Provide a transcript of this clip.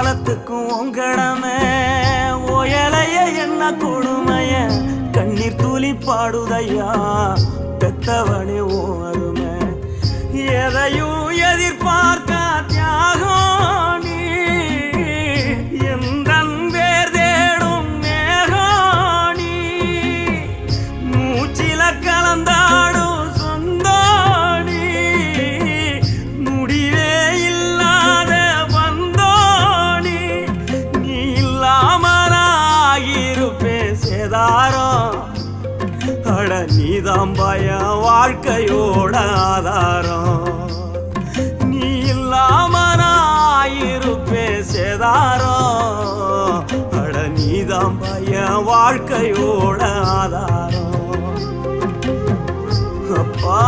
காலத்துக்கும் உங்கடமை ஓயலைய என்ன கொடுமைய கண்ணீர் துளி பாடுதையா பெத்தவனே ஓ அருமை எதையும் எதிர்பார்க்க தியாகம் நீ எந்தன் பேர் தேடும் மேகம் நீ மூச்சில கலந்தாடும் சொந்தோடி முடிவே இல்லாத வந்தோடி நீ இல்லாமலாகிருப்பே சேதாரம் அட நீதான் பய வாழ்க்கையோட ஆதாரம் நீ இல்லாமலாயிருப்பே சேதாரம் அட நீதான் பய வாழ்க்கையோட ஆதாரம் அப்பா